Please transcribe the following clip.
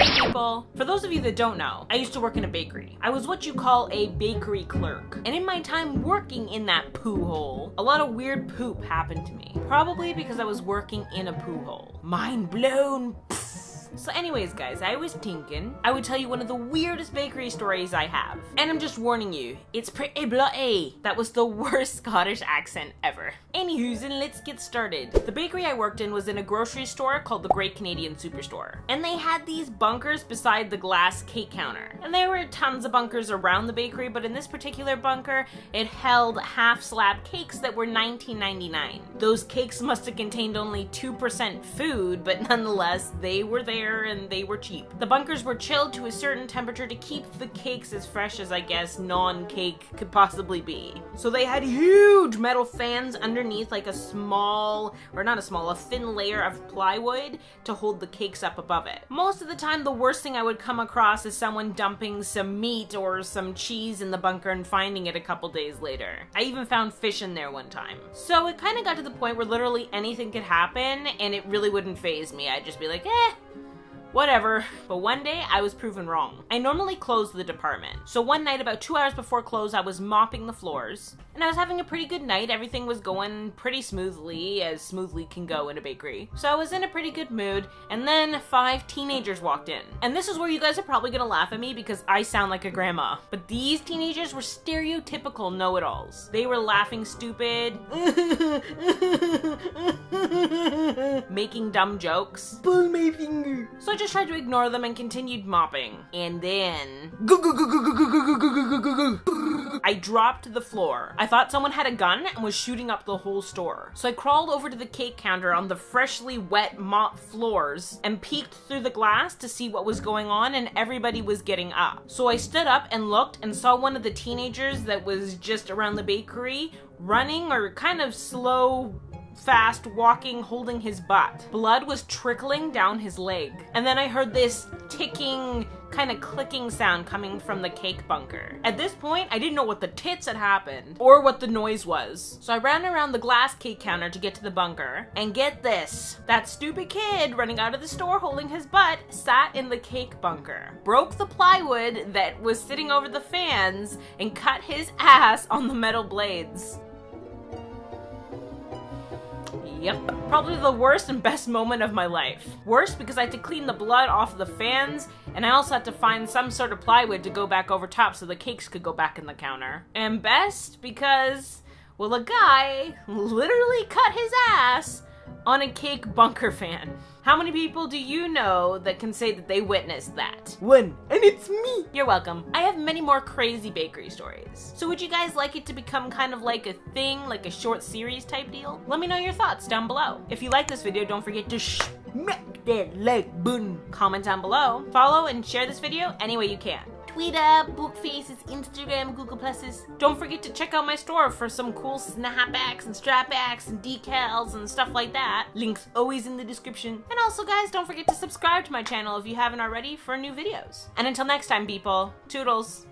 Hey people! For those of you that don't know, I used to work in a bakery. I was what you call a bakery clerk. And in my time working in that poo hole, a lot of weird poop happened to me. Probably because I was working in a poo hole. Mind blown! So anyways guys, I was thinking I would tell you one of the weirdest bakery stories I have. And I'm just warning you, it's pretty bloody. That was the worst Scottish accent ever. Anywho's, and let's get started. The bakery I worked in was in a grocery store called the Great Canadian Superstore. And they had these bunkers beside the glass cake counter. And there were tons of bunkers around the bakery, but in this particular bunker, it held half-slab cakes that were $19.99. Those cakes must have contained only 2% food, but nonetheless, they were there and they were cheap. The bunkers were chilled to a certain temperature to keep the cakes as fresh as I guess non-cake could possibly be. So they had huge metal fans underneath, like a thin layer of plywood to hold the cakes up above it. Most of the time, the worst thing I would come across is someone dumping some meat or some cheese in the bunker and finding it a couple days later. I even found fish in there one time. So it kind of got to the point where literally anything could happen and it really wouldn't faze me. I'd just be like, whatever. But one day I was proven wrong. I normally close the department. So one night about 2 hours before close, I was mopping the floors and I was having a pretty good night. Everything was going pretty smoothly, as smoothly can go in a bakery. So I was in a pretty good mood, and then 5 teenagers walked in. And this is where you guys are probably gonna laugh at me because I sound like a grandma. But these teenagers were stereotypical know-it-alls. They were laughing stupid, making dumb jokes. Pull my finger. So I just tried to ignore them and continued mopping. And then I dropped to the floor. I thought someone had a gun and was shooting up the whole store. So I crawled over to the cake counter on the freshly wet mop floors and peeked through the glass to see what was going on, and everybody was getting up. So I stood up and looked and saw one of the teenagers that was just around the bakery running, or kind of slow, fast walking, holding his butt. Blood was trickling down his leg. And then I heard this ticking, kind of clicking sound coming from the cake bunker. At this point, I didn't know what the tits had happened or what the noise was. So I ran around the glass cake counter to get to the bunker, and get this, that stupid kid running out of the store holding his butt sat in the cake bunker, broke the plywood that was sitting over the fans, and cut his ass on the metal blades. Yep, probably the worst and best moment of my life. Worst because I had to clean the blood off the fans, and I also had to find some sort of plywood to go back over top so the cakes could go back in the counter. And best because, well, a guy literally cut his ass on a cake bunker fan. How many people do you know that can say that they witnessed that? One, and it's me! You're welcome. I have many more crazy bakery stories. So would you guys like it to become kind of like a thing, like a short series type deal? Let me know your thoughts down below. If you like this video, don't forget to smack that like button. Comment down below. Follow and share this video any way you can. Twitter, book faces, Instagram, Google Pluses. Don't forget to check out my store for some cool snapbacks and strapbacks and decals and stuff like that. Links always in the description. And also guys, don't forget to subscribe to my channel if you haven't already for new videos. And until next time people, toodles.